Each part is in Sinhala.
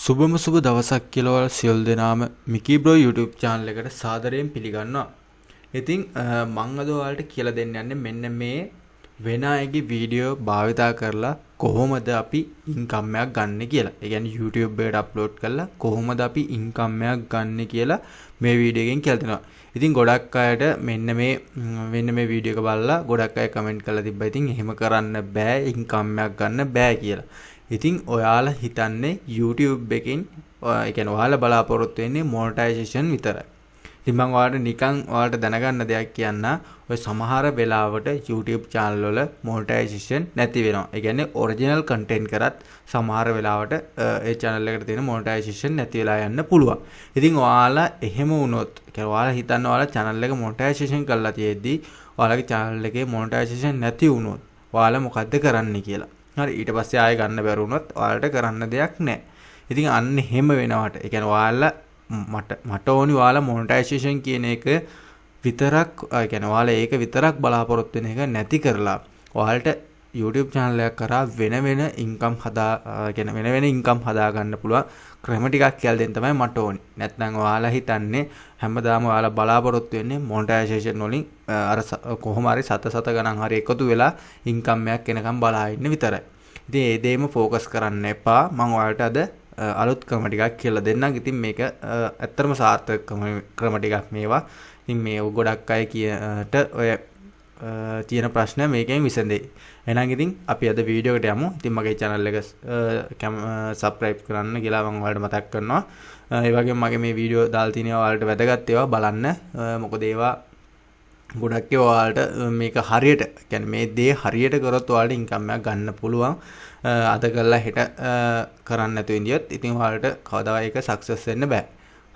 සුබම සුබ දවසක් කියලා සියලු දෙනාම මිකී බ්‍රෝ YouTube channel එකට සාදරයෙන් පිළිගන්නවා. ඉතින් මම අද ඔයාලට කියලා දෙන්න යන්නේ මෙන්න මේ වෙන අයගේ වීඩියෝ භාවිතා කරලා කොහොමද අපි ඉන්කම් එකක් ගන්න කියලා. ඒ කියන්නේ YouTube එකට අප්ලෝඩ් කරලා කොහොමද අපි ඉන්කම් එකක් ගන්න කියලා මේ වීඩියෝ එකෙන් කියලා දෙනවා. ඉතින් ගොඩක් අයට මෙන්න මේ වීඩියෝ එක බලලා ගොඩක් අය කමෙන්ට් කරලා තිබ්බා. ඉතින් එහෙම කරන්න බෑ ඉන්කම් එකක් ගන්න බෑ කියලා. ඉතින් ඔයාලා හිතන්නේ YouTube එකෙන් ඒ කියන්නේ ඔයාලා බලාපොරොත්තු වෙන්නේ මොනටයිසේෂන් විතරයි. ඉතින් මම ඔයාලට දැනගන්න දෙයක් කියන්න. ඔය සමහර වෙලාවට YouTube channel වල මොනටයිසේෂන් නැති වෙනවා. ඒ කියන්නේ ඔරිජිනල් content කරත් සමහර වෙලාවට ඒ channel එකට තියෙන මොනටයිසේෂන් නැති වෙලා යන්න පුළුවන්. ඉතින් ඔයාලා එහෙම වුණොත් කියන්නේ ඔයාලා හිතන්න ඔයාලා channel එක මොනටයිසේෂන් කරලා තියෙද්දි ඔයාලගේ channel එකේ මොනටයිසේෂන් නැති වුණොත් ඔයාලා මොකද්ද කරන්න කියලා. හරි ඊට පස්සේ ආයෙ ගන්න බැරි වුණොත් ඔයාලට කරන්න දෙයක් නැහැ. ඉතින් අන්න එහෙම වෙනවට ඒ කියන්නේ ඔයාලා මට ඕනි ඔයාලා මොනටයිසේෂන් කියන එක විතරක් ඒ කියන්නේ ඔයාලා ඒක විතරක් බලාපොරොත්තු වෙන එක නැති කරලා ඔයාලට YouTube channel එකක් කරා වෙන ඉන්කම් හදා ගන්න පුළුවන් ක්‍රම ටිකක් කියලා දෙන්න තමයි මට ඕනි. නැත්නම් ඔයාලා හිතන්නේ හැමදාම ඔයාලා බලාපොරොත්තු වෙන්නේ මොනටයිසේෂන් වලින් අර කොහොම හරි සත ගණන් හරි එකතු වෙලා ඉන්කම් එකක් එනකම් බලා ඉන්න විතරයි. ඉතින් ඒ දෙයම ફોකස් කරන්න එපා. මම ඔයාලට අද අලුත් ක්‍රම ටිකක් කියලා දෙන්නම්. ඉතින් මේක ඇත්තටම සාර්ථක ක්‍රම ටිකක් මේවා. ඉතින් මේ ගොඩක් අය කියට ඔය තියෙන ප්‍රශ්න මේකෙන් විසඳෙයි. එහෙනම් ඉතින් අපි අද වීඩියෝ එකට යමු. ඉතින් මගේ channel එක subscribe කරන්න කියලා මම ඔයාලට මතක් කරනවා. ඒ වගේම මගේ මේ වීඩියෝ දාලා තියෙනවා ඔයාලට වැදගත් ඒවා බලන්න. මොකද ඒවා ගොඩක් ඒවා ඔයාලට මේක හරියට කියන්නේ මේ දේ හරියට කරොත් ඔයාලට ඉන්කම් එකක් ගන්න පුළුවන්. අද කරලා හෙට කරන්න නැතුව ඉඳියොත් ඉතින් ඔයාලට කවදා ඒක සක්සස් වෙන්න බෑ.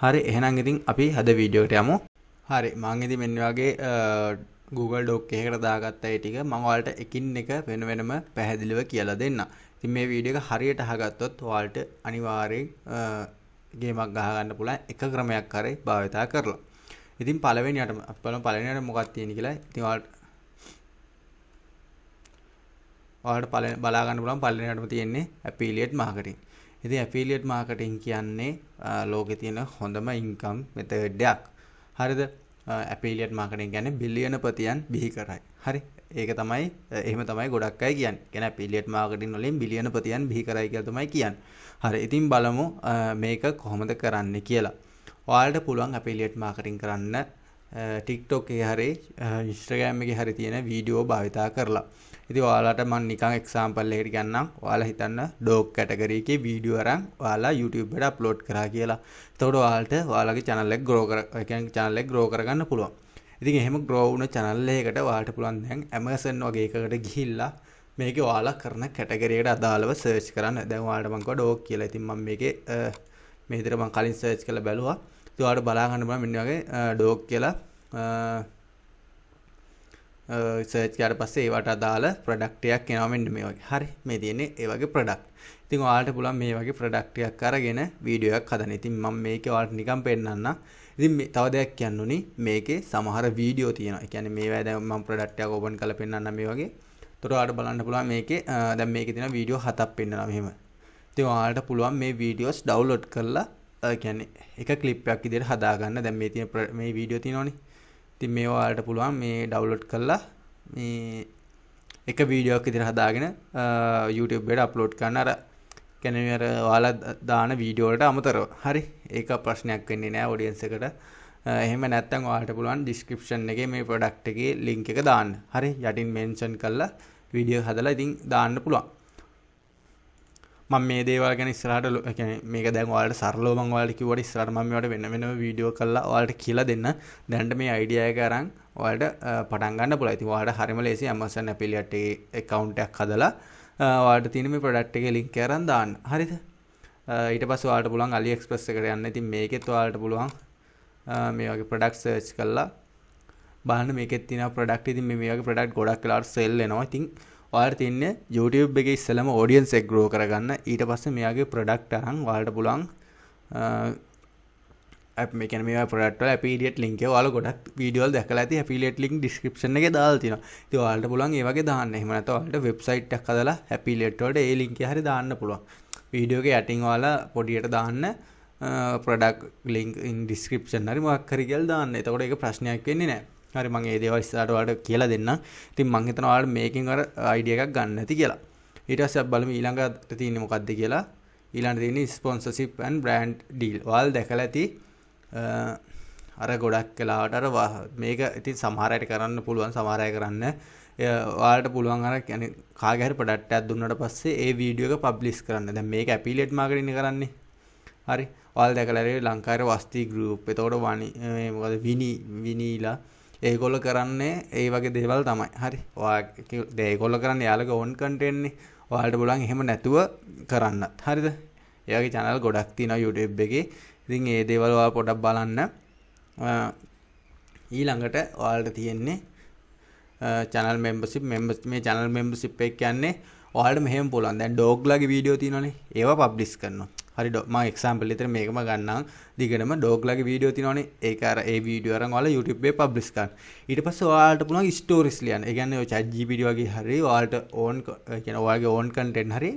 හරි එහෙනම් ඉතින් අපි අද වීඩියෝ එකට යමු. හරි මම ඉතින් මෙන්න වගේ Google Doc එකකට දාගත්ත ඒ ටික මම ඔයාලට එකින් එක වෙනම පැහැදිලිව කියලා දෙන්නම්. ඉතින් මේ වීඩියෝ එක හරියට අහගත්තොත් ඔයාලට අනිවාර්යෙන් ගේමක් ගහ ගන්න පුළුවන් එක ක්‍රමයක් හරි භාවිතා කරලා. ඉතින් පළවෙනියට මොකක්ද තියෙන්නේ කියලා ඉතින් ඔයාලට බලා ගන්න පුළුවන් පළවෙනියටම තියෙන්නේ affiliate marketing. ඉතින් affiliate marketing කියන්නේ ලෝකේ තියෙන හොඳම ඉන්කම් මෙතඩ් එකක්. හරිද? affiliate marketing කියන්නේ බිලියනපතියන් බිහි කරයි. හරි. එහෙම තමයි ගොඩක් අය කියන්නේ. කියන්නේ affiliate marketing වලින් බිලියනපතියන් බිහි කරයි කියලා තමයි කියන්නේ. හරි. ඉතින් බලමු මේක කොහොමද කරන්නේ කියලා. ඔයාලට පුළුවන් affiliate marketing කරන්න TikTok එකේ හරි Instagram එකේ හරි තියෙන වීඩියෝ භාවිතා කරලා. ඉතින් ඔයාලට මම නිකන් එක්සැම්පල් එකකට ගන්නම්. ඔයාලා හිතන්න dog category එකේ වීඩියෝ අරන් ඔයාලා YouTube එකට අප්ලෝඩ් කරා කියලා. එතකොට ඔයාලට ඔයාලගේ channel එක grow කරගන්න පුළුවන්. ඉතින් එහෙම grow වුණ channel එකකට ඔයාලට පුළුවන් දැන් Amazon වගේ එකකට ගිහිල්ලා මේකේ ඔයාලා කරන category එකට අදාළව search කරන්න. දැන් ඔයාලට මම කිව්වා dog කියලා. ඉතින් මම මේකේ මේ විදිහට මම කලින් search කරලා බැලුවා. ඉතින් ඔයාලට බලා ගන්න පුළුවන් මෙන්න වගේ dog කියලා සර්ච් කරලා පස්සේ ඒවට අදාළ ප්‍රොඩක්ට් එකක් එනවා මෙන්න මේ වගේ. හරි. මේ තියෙන්නේ ඒ වගේ ප්‍රොඩක්ට්. ඉතින් ඔයාලට පුළුවන් මේ වගේ ප්‍රොඩක්ට් එකක් අරගෙන වීඩියෝ එකක් හදන්න. ඉතින් මම මේකේ ඔයාලට නිකන් පෙන්නන්නම්. ඉතින් තව දෙයක් කියන්න උනේ මේකේ සමහර වීඩියෝ තියෙනවා. ඒ කියන්නේ මේවා දැන් මම ප්‍රොඩක්ට් එකක් ඕපන් කරලා පෙන්නන්නම් මේ වගේ. ඒතකොට ඔයාලට බලන්න පුළුවන් මේකේ දැන් මේකේ තියෙන වීඩියෝ 7ක් පෙන්නනවා මෙහෙම. ඉතින් ඔයාලට පුළුවන් මේ වීඩියෝස් ඩවුන්ලෝඩ් කරලා කියන්නේ එක ක්ලිප් එකක් විදිහට හදාගන්න. දැන් මේ තියෙන මේ වීඩියෝ තියෙනවනේ. ඉතින් මේ ඔයාලට පුළුවන් මේ ඩවුන්ලෝඩ් කරලා මේ එක වීඩියෝ එකක් විදිහට හදාගෙන YouTube එකට අප්ලෝඩ් කරන්න අර කියන්නේ අර ඔයාලා දාන වීඩියෝ වලට අමතරව. හරි. ඒක ප්‍රශ්නයක් වෙන්නේ නැහැ ඔඩියන්ස් එකට. එහෙම නැත්නම් ඔයාලට පුළුවන් description එකේ මේ product එකේ link එක දාන්න. හරි. යටින් mention කරලා වීඩියෝ හදලා ඉතින් දාන්න පුළුවන්. මම මේ දේවල් ගැන ඉස්සරහට කියන්නේ මේක දැන් ඔයාලට සරලව මම ඔයාලට කිව්වට ඉස්සරහට මම මේවට වෙනම වීඩියෝ කරලා ඔයාලට කියලා දෙන්න. දැනට මේ අයිඩියා එක අරන් ඔයාලට පටන් ගන්න පුළුවන්. ඉතින් ඔයාලට හරියම ලේසි Amazon affiliate account එකක් හදලා ඔයාලට තියෙන මේ product එකේ link එක අරන් දාන්න. හරිද? ඊට පස්සේ ඔයාලට පුළුවන් AliExpress එකට යන්න. ඉතින් මේකෙත් ඔයාලට පුළුවන් මේ වගේ product search කරලා බලන්න මේකෙත් තියෙන product. ඉතින් මේ වගේ product ගොඩක් වෙලාවට sell වෙනවා. ඉතින් ඔයාලට තියන්නේ YouTube එකේ ඉස්සෙල්ලාම audience එක grow කරගන්න. ඊට පස්සේ මෙයාගේ product අරන් ඔයාලට පුළුවන් මේ කියන්නේ මේවා product වල affiliate link එක ඔයාලා ගොඩක් වීඩියෝ වල දැකලා ඇති affiliate link description එකේ දාලා තියෙනවා. ඉතින් ඔයාලට පුළුවන් ඒ වගේ දාන්න. එහෙම නැත්නම් ඔයාලට website එකක් හදලා affiliate වලට ඒ link එක හරි දාන්න පුළුවන්. වීඩියෝ එකේ යටින් ඔයාලා පොඩියට දාන්න product link in description හරි මොකක් හරි කියලා දාන්න. එතකොට ඒක ප්‍රශ්නයක් වෙන්නේ නැහැ. හරි මම මේ දේවල් ඉස්සරහට ඔයාලට කියලා දෙන්නම්. ඉතින් මම හිතනවා ඔයාලට මේකෙන් අර අයිඩියා එකක් ගන්න ඇති කියලා. ඊට පස්සේ අපි බලමු ඊළඟට තියෙන්නේ මොකක්ද කියලා. ඊළඟට තියෙන්නේ sponsorship and brand deal. ඔයාලා දැකලා ඇති අර ගොඩක් වෙලාවට අර මේක ඉතින් සමහර අයට කරන්න පුළුවන් සමහර අය කරන්න ඔයාලට පුළුවන් අර කියන්නේ කාගේ හරි ප්‍රොඩක්ට් එකක් දුන්නාට පස්සේ ඒ වීඩියෝ එක පබ්ලිෂ් කරන්න. දැන් මේක ඇෆිලියේට් මාකටිං කරන්නේ. හරි ඔයාලා දැකලා හරි ලංකාවේ වස්ති ගෲප් එතකොට මේ මොකද විනීලා ඒගොල්ලෝ කරන්නේ ඒ වගේ දේවල් තමයි. හරි ඔයා ඒගොල්ලෝ කරන්නේ යාළුවගේ ඕන් කන්ටෙන්ට් නේ. ඔයාලට පුළුවන් එහෙම නැතුව කරන්නත්. හරිද? ඒ වගේ channel ගොඩක් තියෙනවා YouTube එකේ. ඉතින් ඒ දේවල් ඔයාලා පොඩ්ඩක් බලන්න. ඊළඟට ඔයාලට තියෙන්නේ channel membership මේ channel membership එක කියන්නේ ඔයාලට මෙහෙම පුළුවන්. දැන් ඩොග්ලාගේ වීඩියෝ තියෙනවනේ. ඒවා පබ්ලිෂ් කරනවා. හරි මම එක්සැම්පල් විතර මේකම ගන්නම්. දිගටම ඩොග්ලාගේ වීඩියෝ තියෙනවනේ. ඒක අර ඒ වීඩියෝ අරන් ඔයාලා YouTube එකේ පබ්ලිෂ් කරන්න. ඊට පස්සේ ඔයාලට පුළුවන් ස්ටෝරිස් ලියන්න. ඒ කියන්නේ ඔය ChatGPT වගේ හරි ඔයාලට ඕන් කියන්නේ ඔයාගේ ඕන් කන්ටෙන්ට් හරි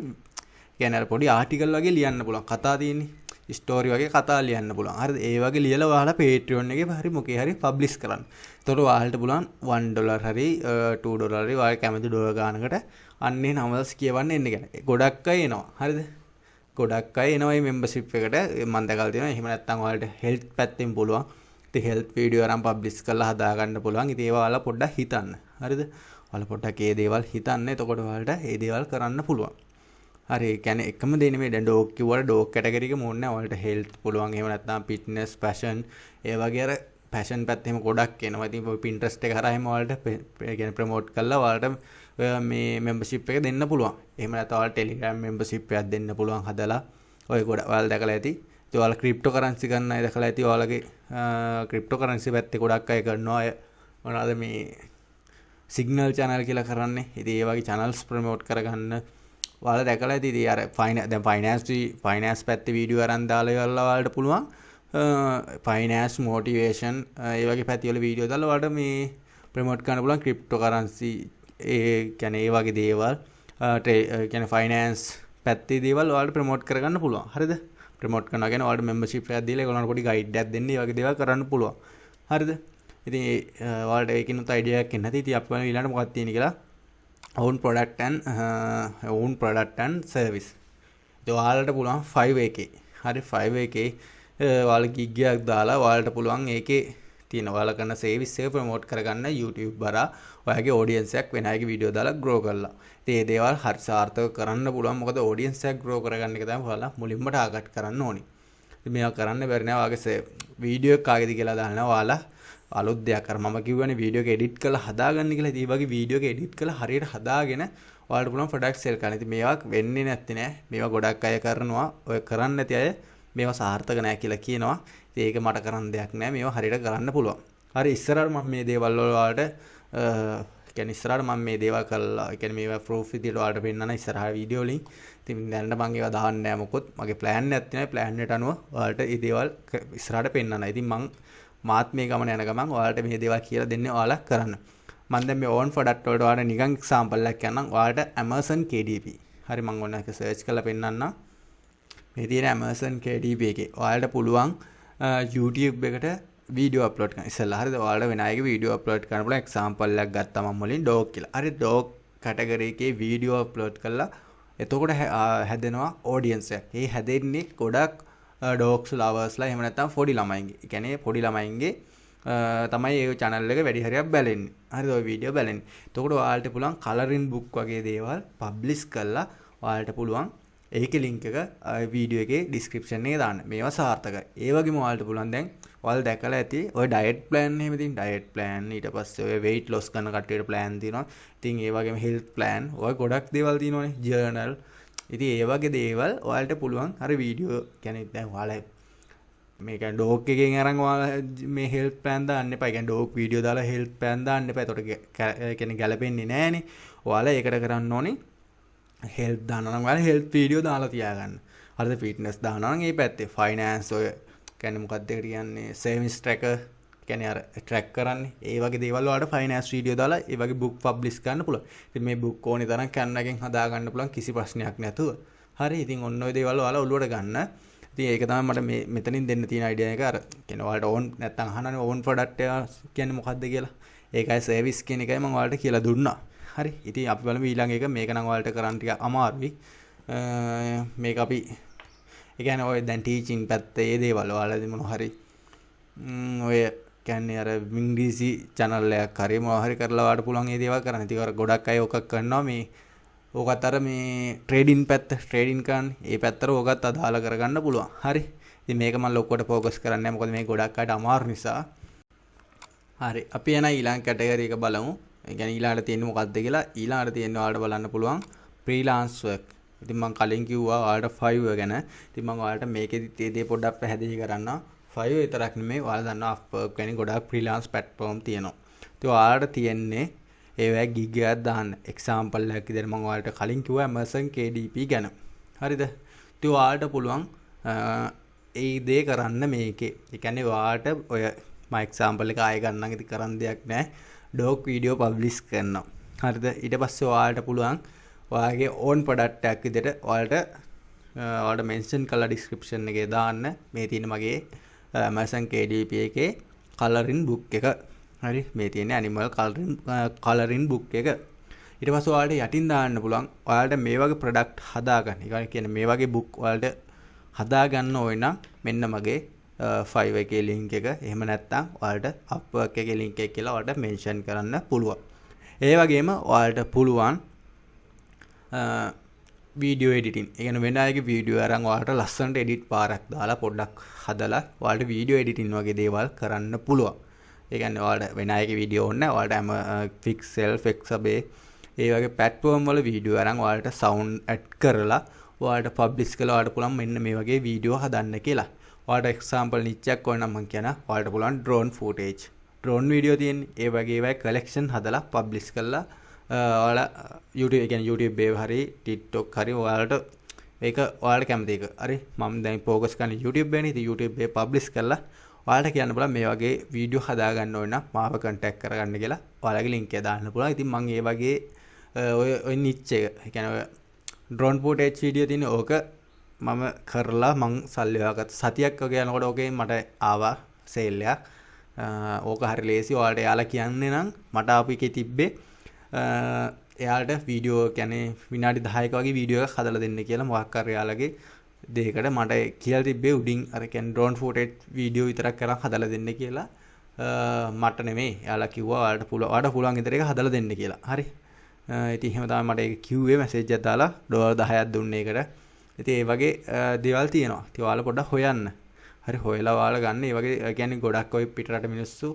කියන්නේ අර පොඩි ආටිකල් වගේ ලියන්න පුළුවන්. කතා තියෙන්නේ. ස්ටෝරි වගේ කතා ලියන්න පුළුවන්. හරිද? ඒ වගේ ලියලා ඔයාලා Patreon එකේ හරි මොකේ හරි පබ්ලිෂ් කරන්න. එතකොට ඔයාලට පුළුවන් $1 හරි $2 හරි ඔයාලා කැමති ඩොලර් ගානකට අන්නේ නමස් කියවන්න එන්න ගැන. ගොඩක් අය එනවා. හරිද? ගොඩක් අය එනවා මේ membership එකට. මම දැකලා තියෙනවා. එහෙම නැත්නම් ඔයාලට health පැත්තෙන් පුළුවන්. ඉතින් health video අරන් පබ්ලිෂ් කරලා හදා ගන්න පුළුවන්. ඉතින් ඒවා ඔයාලා පොඩ්ඩක් හිතන්න. හරිද? ඔයාලා පොඩ්ඩක් මේ දේවල් හිතන්න. එතකොට ඔයාලට මේ දේවල් කරන්න පුළුවන්. හරි ඒ කියන්නේ එකම දේ නෙමෙයි දැන් ඩොග් කිව්වට ඩොග් කැටගරි එකම ඕනේ නැහැ. ඔයාලට හෙල්ත් පුළුවන්. එහෙම නැත්නම් ෆිට්නස්, ෆැෂන් ඒ වගේ අර ෆැෂන් පැත්ත එහෙම ගොඩක් එනවා. ඉතින් Pinterest එක හරහා එහෙම ඔයාලට ඒ කියන්නේ ප්‍රොමෝට් කරලා ඔයාලට මේ membership එක දෙන්න පුළුවන්. එහෙම නැත්නම් ඔයාලට Telegram membership එකක් දෙන්න පුළුවන් හදලා. ඔය ගොඩ ඔයාලා දැකලා ඇති. ඉතින් ඔයාලා ක්‍රිප්ටෝකරන්සි ගන්න අය දැකලා ඇති. ඔයාලගේ ක්‍රිප්ටෝකරන්සි පැත්තේ ගොඩක් අය කරනවා. අය මොනවාද මේ සිග්නල් channel කියලා කරන්නේ. ඉතින් ඒ වගේ channels ප්‍රොමෝට් කරගන්න ඔයාලා දැකලා ඇති. ඉතින් අර දැන් ෆයිනෑන්ස් පැත්තේ වීඩියෝ අරන් දාලා ඉවරලා ඔයාලට පුළුවන් ෆයිනෑන්ස් මොටිවේෂන් ඒ වගේ පැති වල වීඩියෝ දාලා ඔයාලට මේ ප්‍රොමෝට් කරන්න පුළුවන් ක්‍රිප්ටෝකරන්සි ඒ කියන්නේ ඒ වගේ දේවල් කියන්නේ ෆයිනෑන්ස් පැත්තේ දේවල් ඔයාලට ප්‍රොමෝට් කරගන්න පුළුවන්. හරිද? ප්‍රොමෝට් කරනවා කියන්නේ ඔයාලට membership එකක් දීලා ඒගොල්ලන්ට පොඩි ගයිඩ් එකක් දෙන්න. ඒ වගේ දේවල් කරන්න පුළුවන්. හරිද? ඉතින් ඔයාලට ඒකිනුත් අයිඩියා එකක් එන්න ඇති. ඉතින් අපි බලමු ඊළඟට මොකක්ද තියෙන්නේ කියලා. own product and service. ඉතින් ඔයාලට පුළුවන් 5AK. හරි 5AK ඔයාලා gig එකක් දාලා ඔයාලට පුළුවන් ඒකේ තියෙන ඔයාලා කරන සර්විස් එක ප්‍රොමෝට් කරගන්න YouTube බරා ඔයාගේ audience එකක් වෙන අයගේ වීඩියෝ දාලා grow කරලා. ඉතින් මේ දේවල් හරි සාර්ථකව කරන්න පුළුවන්. මොකද audience එකක් grow කරගන්න එක තමයි ඔයාලා මුලින්ම ටාගට් කරන්න ඕනි. ඉතින් මේවා කරන්න බැරි නෑ ඔයාගේ වීඩියෝ එක කාගේද කියලා දාන්න ඔයාලා අලුත් දෙයක් අර මම කියවනේ වීඩියෝ එක එඩිට් කරලා හදාගන්න කියලා. ඉතින් මේ වගේ වීඩියෝ එක එඩිට් කරලා හරියට හදාගෙන ඔයාලට පුළුවන් ප්‍රොඩක්ට් සෙල් කරන්න. ඉතින් මේවා වෙන්නේ නැත්තේ නෑ. මේවා ගොඩක් අය කරනවා. ඔය කරන්නේ නැති අය මේවා සාර්ථක නෑ කියලා කියනවා. ඉතින් ඒක මට කරන්න දෙයක් නෑ. මේවා හරියට කරන්න පුළුවන්. හරි ඉස්සරහට මම මේ දේවල් වල ඔයාලට කියන්නේ ඉස්සරහට මම මේ දේවල් කරලා කියන්නේ මේවා ප්‍රූෆ් විදියට ඔයාලට පෙන්නන ඉස්සරහ වීඩියෝ වලින්. ඉතින් දැනට මම ඒවා දාන්නේ නෑ මොකොත්. මගේ ප්ලෑන් එකක් තියෙනවා. ප්ලෑන් එකට අනුව ඔයාලට මේ දේවල් ඉස්සරහට පෙන්නන. ඉතින් මාත් මේ ගමන යන ගමන් ඔයාලට මේ දේවල් කියලා දෙන්නේ ඔයාලා කරන්න. මම දැන් මේ ඕන් ප්‍රොඩක්ට් වලට ඔයාලට නිකන් එක්සැම්පල් එකක් කියන්නම්. ඔයාලට Amazon KDP. හරි මම ඔන්න එක සර්ච් කරලා පෙන්නන්නම්. මේ තියෙන Amazon KDP එකේ ඔයාලට පුළුවන් YouTube එකට වීඩියෝ අප්ලෝඩ් කරන්න. ඉස්සෙල්ලා හරිද? ඔයාලට වෙන අයගේ වීඩියෝ අප්ලෝඩ් කරන්න පුළුවන්. එක්සැම්පල් එකක් ගත්තා මම මුලින් ඩොග් කියලා. හරි ඩොග් කැටගරි එකේ වීඩියෝ අප්ලෝඩ් කරලා එතකොට හැදෙනවා ඔඩියන්ස් එකක්. ඒ හැදෙන්නේ ගොඩක් ඩොග්ස් ලවර්ස්ලා එහෙම නැත්නම් පොඩි ළමයින්ගේ. ඒ කියන්නේ පොඩි ළමයින්ගේ තමයි ඒ channel එක වැඩි හරියක් බැලෙන්නේ. හරිද? ඔය වීඩියෝ බැලෙන්නේ. එතකොට ඔයාලට පුළුවන් coloring book වගේ දේවල් publish කරලා ඔයාලට පුළුවන් ඒකේ link එක වීඩියෝ එකේ description එකේ දාන්න. මේවා සාර්ථකයි. ඒ වගේම ඔයාලට පුළුවන් දැන් ඔයාලා දැකලා ඇති ඔය diet plan එහෙම තියෙන diet plan ඊට පස්සේ ඔය weight loss කරන කට්ටියට plan තියෙනවා. ඉතින් ඒ වගේම health plan ඔය ගොඩක් දේවල් තියෙනවානේ. journal. ඉතින් ඒ වගේ දේවල් ඔයාලට පුළුවන් අර වීඩියෝ කියන්නේ දැන් ඔයාලා මේ කියන්නේ ඩොග් එකෙන් අරන් ඔයාලා මේ health plan දාන්න එපා. ඒ කියන්නේ ඩොග් වීඩියෝ දාලා health plan දාන්න එපා. ඒතකොට කියන්නේ ගැලපෙන්නේ නැහනේ. ඔයාලා ඒකට කරන්න ඕනේ health දානවා නම් ඔයාලා health වීඩියෝ දාලා තියාගන්න. හරිද? fitness දානවා නම් ඒ පැත්තේ finance ඔය කියන්නේ මොකක්ද ඒකට කියන්නේ savings tracker කියන්නේ අර track කරන්නේ. ඒ වගේ දේවල් වලට finance වීඩියෝ දාලා ඒ වගේ book publish කරන්න පුළුවන්. ඉතින් මේ book ඕනේ තරම් කැන්නකින් හදා ගන්න පුළුවන් කිසි ප්‍රශ්නයක් නැතුව. හරි ඉතින් ඔන්න ඔය දේවල් ඔයාලා ඔලුවට ගන්න. ඉතින් ඒක තමයි මට මේ මෙතනින් දෙන්න තියෙන අයිඩියා එක. අර කියන්නේ ඔයාලට ඕන් නැත්තම් අහනනේ ඕන් ප්‍රොඩක්ට් එක කියන්නේ මොකක්ද කියලා. ඒකයි සර්විස් කියන එකයි මම ඔයාලට කියලා දුන්නා. හරි. ඉතින් අපි බලමු ඊළඟ එක. මේක නම් ඔයාලට කරන්න ටිකක් අමාරුයි. මේක අපි ඒ කියන්නේ ඔය දැන් ටීචින් පැත්තේ ඒ දේවල් ඔයාලා මොන හරි ඔය කියන්නේ අර ඉංග්‍රීසි channel එකක් හරි මොනවා හරි කරලා ඔයාලට පුළුවන් ඒ දේවල් කරන්න. ඉතින් අර ගොඩක් අය ඕක කරනවා මේ ඕකත් අර මේ ට්‍රේඩින් පැත්ත ට්‍රේඩින් කරන්නේ. ඒ පැත්තට ඕකත් අදාළ කරගන්න පුළුවන්. හරි. ඉතින් මේක මම ලොක්කොට ફોකස් කරන්නේ නැහැ. මොකද මේ ගොඩක් අයට අමාරු නිසා. හරි. අපි එන ඊළඟ කැටගරි එක බලමු. ඒ කියන්නේ ඊළඟට තියෙන්නේ මොකක්ද කියලා. ඊළඟට තියෙන්නේ ඔයාලට බලන්න පුළුවන් ෆ්‍රීලාන්ස් වර්ක්. ඉතින් මම කලින් කිව්වා ඔයාලට 5 ගැන. ඉතින් මම ඔයාලට මේකෙදිත් ඒ දේ පොඩ්ඩක් පැහැදිලි කරන්න. 5 විතරක් නෙමෙයි ඔයාලා දන්නවා Upwork වැනි ගොඩක් ෆ්‍රීලාන්ස් ප්ලැට්ෆෝම් තියෙනවා. ඉතින් ඔයාලට තියෙන්නේ ඒවැ ගිග් එකක් දාන්න. එක්සැම්පල් එකක් විදිහට මම ඔයාලට කලින් කිව්වා Amazon KDP ගැන. හරිද? ඉතින් ඔයාලට පුළුවන් ඒ දේ කරන්න මේකේ. ඒ කියන්නේ ඔයාලට ඔය මම එක්සැම්පල් එක ආයෙ ගන්නම්. ඉතින් කරන්න දෙයක් නැහැ. ඩොක් වීඩියෝ පබ්ලිෂ් කරනවා. හරිද? ඊට පස්සේ ඔයාලට පුළුවන් ඔයාගේ ඕන් ප්‍රොඩක්ට් එකක් විදිහට ඔයාලට මෙන්ෂන් කරලා ඩිස්ක්‍රිප්ෂන් එකේ දාන්න මේ තියෙන මගේ Amazon KDP එකේ කලරින් බුක් එක. හරි මේ තියෙන්නේ ඇනිමල් කලරින් බුක් එක. ඊට පස්සේ ඔයාලට යටින් දාන්න පුළුවන් ඔයාලට මේ වගේ ප්‍රොඩක්ට් හදාගන්න. ඒ කියන්නේ මේ වගේ බුක් ඔයාලට හදාගන්න ඕන නම් මෙන්න මගේ 5 එකේ link එක. එහෙම නැත්නම් ඔයාලට Upwork එකේ link එක කියලා ඔයාලට මෙන්ෂන් කරන්න පුළුවන්. ඒ වගේම ඔයාලට පුළුවන් වීඩියෝ එඩිටින්. ඒ කියන්නේ වෙන අයගේ වීඩියෝ අරන් ඔයාලට ලස්සනට එඩිට් පාරක් දාලා පොඩ්ඩක් හදලා ඔයාලට වීඩියෝ එඩිටින් වගේ දේවල් කරන්න පුළුවන්. ඒ කියන්නේ ඔයාලට වෙන අයගේ වීඩියෝ ඕනේ නැහැ. ඔයාලට Pixel, Pexabay ඒ වගේ platform වල වීඩියෝ අරන් ඔයාලට sound add කරලා ඔයාලට publish කරලා ඔයාලට පුළුවන් මෙන්න මේ වගේ වීඩියෝ හදන්න කියලා. ඔයාලට example නිච්චයක් ඕන නම් මම කියනවා ඔයාලට පුළුවන් drone footage. drone වීඩියෝ තියෙන්නේ ඒ වගේ ඒවා collection හදලා publish කරලා ඔයාලා YouTube කියන්නේ YouTube එකේ හරි TikTok හරි ඔයාලට ඒක ඔයාලට කැමති එක. හරි මම දැන් focus කරන්නේ YouTube එකනේ. ඉතින් YouTube එකේ publish කරලා ඔයාලට කියන්න පුළුවන් මේ වගේ වීඩියෝ හදා ගන්න ඕන නම් මාව contact කරගන්න කියලා ඔයාලගේ link එක දාන්න පුළුවන්. ඉතින් මම ඒ වගේ ඔය niche එක ඒ කියන්නේ ඔය drone footage වීඩියෝ තියෙන ඕක මම කරලා මං සල්ලි හොයාගත්ත සතියක් වගේ යනකොට ඕකේ මට ආවා සේල් එකක්. ඕක හරි ලේසි. ඔයාලට යාලා කියන්නේ නම් මට ආපු එකේ තිබ්බේ එයාලට වීඩියෝ කියන්නේ විනාඩි 10ක වගේ වීඩියෝ එකක් හදලා දෙන්න කියලා මොකක් හරි එයාලගේ දෙයකට මට කියලා තිබ්බේ උඩින් අර කියන්නේ drone footage වීඩියෝ විතරක් කරන් හදලා දෙන්න කියලා. මට නෙමෙයි එයාලා කිව්වා ඔයාලට පුළුවන් විතර එක හදලා දෙන්න කියලා. හරි. ඉතින් එහෙම තමයි මට ඒක කිව්වේ මැසේජ් එකක් දාලා $10ක් දුන්නේ ඒකට. ඉතින් ඒ වගේ දේවල් තියෙනවා. ඉතින් ඔයාලා පොඩ්ඩක් හොයන්න. හරි හොයලා ඔයාලා ගන්න. ඒ වගේ කියන්නේ ගොඩක් ඔය පිටරට මිනිස්සු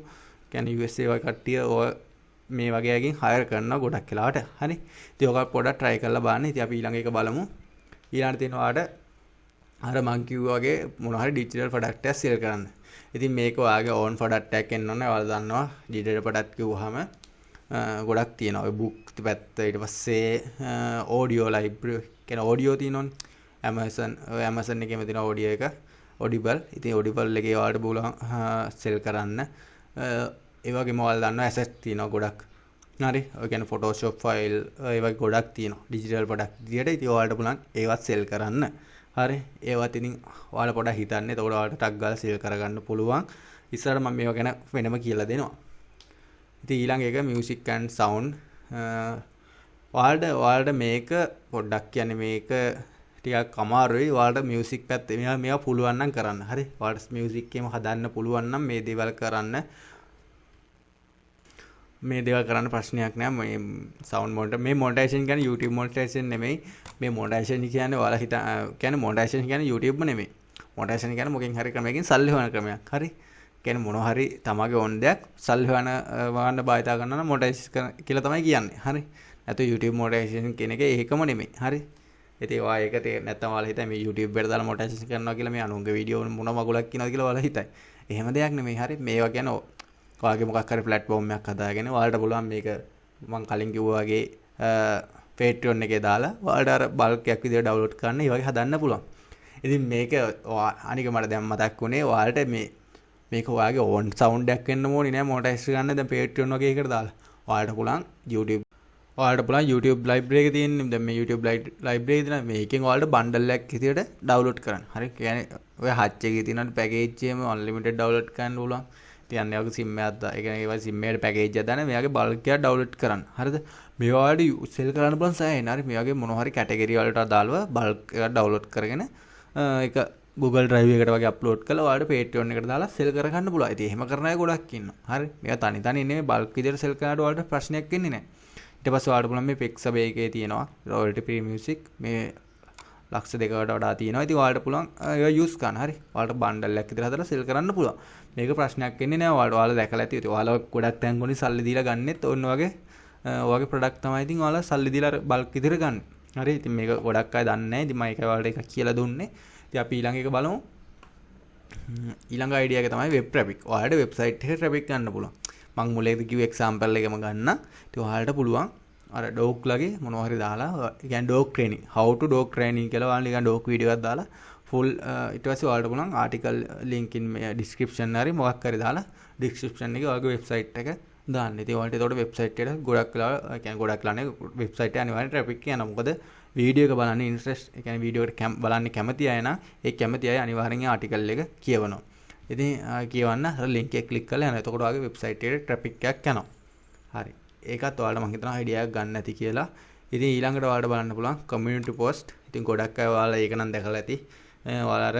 කියන්නේ USA වගේ කට්ටිය ඔය මේ වගේ අයගෙන් හයර් කරනවා ගොඩක් වෙලාවට. හරි. ඉතින් ඔක පොඩ්ඩක් try කරලා බලන්න. ඉතින් අපි ඊළඟ එක බලමු. ඊළඟට තියෙනවා ඔයාලට අර මං කිව්වා වගේ මොන හරි ඩිජිටල් ප්‍රොඩක්ට් එකක් සෙල් කරන්න. ඉතින් මේක ඔයාගේ ඕන් ප්‍රොඩක්ට් එකක් එන්න ඕනේ. ඔයාලා දන්නවා ඩිජිටල් ප්‍රොඩක්ට් කිව්වහම ගොඩක් තියෙනවා. ඔය බුක් පැත්ත ඊට පස්සේ ඔඩියෝ ලයිබ්‍රරි කියන ඔඩියෝ තියෙනවනේ. Amazon එකේම තියෙන ඔඩියෝ එක Audible. ඉතින් Audible එකේ ඔයාලට බලන්න සෙල් කරන්න. ඒ වගේම ඔයාලා දන්නවා ඇසෙට් තියෙනවා ගොඩක්. හරි. ඔය කියන්නේ Photoshop file ඒ වගේ ගොඩක් තියෙනවා. ඩිජිටල් ප්‍රොඩක්ට් විදියට. ඉතින් ඔයාලට පුළුවන් ඒවත් සෙල් කරන්න. හරි. ඒවත් ඉතින් ඔයාලා පොඩ්ඩක් හිතන්න. එතකොට ඔයාලට ටක් ගාලා සෙල් කරගන්න පුළුවන්. ඉස්සරහට මම මේවා ගැන වෙනම කියලා දෙනවා. ඉතින් ඊළඟ එක music and sound. ඔයාලට මේක පොඩ්ඩක් කියන්නේ මේක ටිකක් අමාරුයි. ඔයාලට music පැත්ත මේවා පුළුවන් නම් කරන්න. හරි. ඔයාලට music එකම හදන්න පුළුවන් නම් මේ දේවල් කරන්න. මේ දේවල් කරන්න ප්‍රශ්නයක් නෑ. මේ sound monitor මේ monetization කියන්නේ YouTube monetization නෙමෙයි. මේ monetization කියන්නේ ඔයාලා කියන්නේ monetization කියන්නේ YouTube නෙමෙයි. monetization කියන්නේ මොකෙන් හරි ක්‍රමයකින් සල්ලි හොයන ක්‍රමයක්. හරි. කියන්නේ මොනවා හරි තමගේ ඕන දෙයක් සල්ලි හොයන භාවිතා කරනවා නම් monetization කියලා තමයි කියන්නේ. හරි. නැත්නම් YouTube monetization කියන එක ඒකම නෙමෙයි. හරි. ඉතින් ඔයා ඒක නැත්නම් ඔයාලා හිතයි මේ YouTube එකට දාලා monetization කරනවා කියලා මේ අනුන්ගේ වීඩියෝ මොන මගුලක් කියනවාද කියලා ඔයාලා හිතයි. එහෙම දෙයක් නෙමෙයි. හරි. මේවා කියන්නේ ඔයාගේ මොකක් හරි platform එකක් හදාගෙන ඔයාලට පුළුවන් මේක මම කලින් කිව්වා වගේ Patreon එකේ දාලා ඔයාලට අර bulk එකක් විදිහට download කරන්න ඒ වගේ හදන්න පුළුවන්. ඉතින් මේක අනික මට දැන් මතක් වුණේ ඔයාලට මේක ඔයාගේ own sound එකක් වෙන්න ඕනේ නෑ monetize කරන්න දැන් Patreon වගේ එකකට දාලා. ඔයාලට පුළුවන් YouTube ඔයාලට පුළුවන් YouTube library එකේ තියෙන දැන් මේ YouTube library එකේ තියෙන මේකෙන් ඔයාලට බණ්ඩල් එකක් විදියට ඩවුන්ලෝඩ් කරන්න. හරි. කියන්නේ ඔය හච් එකේ තියෙන පැකේජ් එකම unlimited ඩවුන්ලෝඩ් කරන්න පුළුවන්. ඉතින් ඒ වගේ SIM එකක් ඒ කියන්නේ ඒ වගේ SIM එකට පැකේජ් එකක් දාන්න මේ වගේ බල්ක් එකක් ඩවුන්ලෝඩ් කරන්න. හරිද? මේ ඔයාලට සෙල් කරන්න පුළුවන් සෑහෙන. හරි. මේ වගේ මොන හරි කැටගරි වලට අදාළව බල්ක් එකක් ඩවුන්ලෝඩ් කරගෙන ඒක Google Drive එකට වගේ අප්ලෝඩ් කරලා ඔයාලට Patreon එකට දාලා සෙල් කරගන්න පුළුවන්. ඉතින් එහෙම කරන අය ගොඩක් ඉන්නවා. හරි. මේක තනි තනි නෙමෙයි බල්ක් විදියට සෙල් කරාට ඔයාලට ප්‍රශ්නයක් වෙන්නේ නැහැ. ඊට පස්සේ ඔයාලට පුළුවන් මේ Pixabay එකේ තියෙනවා royalty free music මේ ලක්ෂ දෙකකට වඩා තියෙනවා. ඉතින් ඔයාලට පුළුවන් ඒවා යූස් කරන්න. හරි. ඔයාලට බණ්ඩල් එකක් විතර හදලා සෙල් කරන්න පුළුවන්. මේක ප්‍රශ්නයක් වෙන්නේ නැහැ. ඔයාලා දැකලා ඇති. ඉතින් ඔයාලා ගොඩක් තැන් වලින් සල්ලි දීලා ගන්නෙත් ඔන්න වගේ ඔයගේ ප්‍රොඩක්ට් තමයි ඉතින් ඔයාලා සල්ලි දීලා බල්ක් විතර ගන්න. හරි. ඉතින් මේක ගොඩක් අය දන්නේ නැහැ. ඉතින් මම ඒක ඔයාලට එකක් කියලා දුන්නේ. ඉතින් අපි ඊළඟ එක බලමු. ඊළඟ අයිඩියා එක තමයි වෙබ් ට්‍රැෆික්. ඔයාලට වෙබ්සයිට් එකේ ට්‍රැෆික් ගන්න පුළුවන්. මම මුලේදී කිව්ව එක්සැම්පල් එකම ගන්න. ඉතින් ඔයාලට පුළුවන් අර ඩොග් ලගේ මොනවා හරි දාලා කියන්නේ dog training how to dog training කියලා ඔයාලා නිකන් ඩොග් වීඩියෝ එකක් දාලා full ඊට පස්සේ ඔයාලට පුළුවන් ආටිකල් link in මේ description හරි මොකක් හරි දාලා description එකේ ඔයාගේ වෙබ්සයිට් එක දාන්න. ඉතින් ඔයාලට ඒතකොට වෙබ්සයිට් එකට ගොඩක් වෙලා කියන්නේ ගොඩක් ලානේ වෙබ්සයිට් එක අනිවාර්යෙන් ට්‍රැෆික් යනවා. මොකද වීඩියෝ එක බලන්න ඉන්ට්‍රස්ට් ඒ කියන්නේ වීඩියෝ එකට බලන්න කැමති අය නම් ඒ කැමති අය අනිවාර්යෙන් ආටිකල් එක කියවනවා. ඉතින් කියවන්න අර link එක ක්ලික් කරලා යනවා. එතකොට ඔයාගේ වෙබ්සයිට් එකට ට්‍රැෆික් එකක් යනවා. හරි. ඒකත් ඔයාලට මම හිතනවා අයිඩියා එකක් ගන්න ඇති කියලා. ඉතින් ඊළඟට ඔයාලට බලන්න පුළුවන් community post. ඉතින් ගොඩක් අය ඔයාලා ඒක නම් දැකලා ඇති. ඔයාලා අර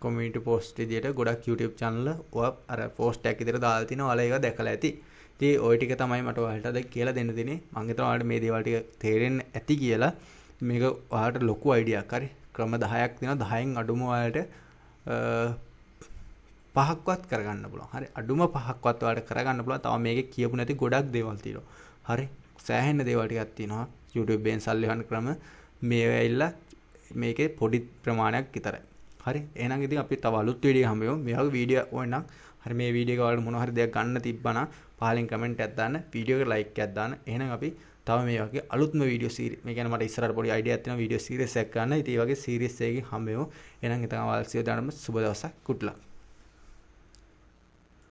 community post විදියට ගොඩක් YouTube channel ඔය අර post එකක් විදියට දාලා තිනවා. ඔයාලා ඒක දැකලා ඇති. ඉතින් ওই ටික තමයි මට ඔයාලට අද කියලා දෙන්න දෙන්නේ. මම හිතනවා ඔයාලට මේ දේවල් ටික තේරෙන්නේ ඇති කියලා. මේක ඔයාලට ලොකු අයිඩියාවක්. හරි. ක්‍රම 10ක් තියෙනවා. 10න් අඩුම ඔයාලට පහක්වත් කරගන්න පුළුවන්. හරි. අඩුම පහක්වත් ඔයාලට කරගන්න පුළුවන්. තව මේකේ කියපු නැති ගොඩක් දේවල් තියෙනවා. හරි. සෑහෙන දේවල් ටිකක් තියෙනවා. YouTube එකෙන් සල්ලි හොයන ක්‍රම මේවා ඇවිල්ලා මේකේ පොඩි ප්‍රමාණයක් විතරයි. හරි. එහෙනම් ඉතින් අපි තව අලුත් වීඩියෝ එකක් හම්බෙමු. මේ වගේ වීඩියෝ ඕනනම් හරි මේ වීඩියෝ එක වලට මොන හරි දෙයක් ගන්න තිබ්බනම් පහලින් කමෙන්ට් එකක් දාන්න. වීඩියෝ එකට ලයික් එකක් දාන්න. එහෙනම් අපි තව මේ වගේ අලුත්ම වීඩියෝ සීරීස් මේ කියන්නේ මට ඉස්සරහට පොඩි අයිඩියාවක් තියෙනවා වීඩියෝ සීරීස් එකක් ගන්න. ඉතින් මේ වගේ සීරීස් එකකින් හම්බෙමු. එහෙනම් ඉතින් අවල් සියලු දෙනාටම සුබ දවසක්. good luck.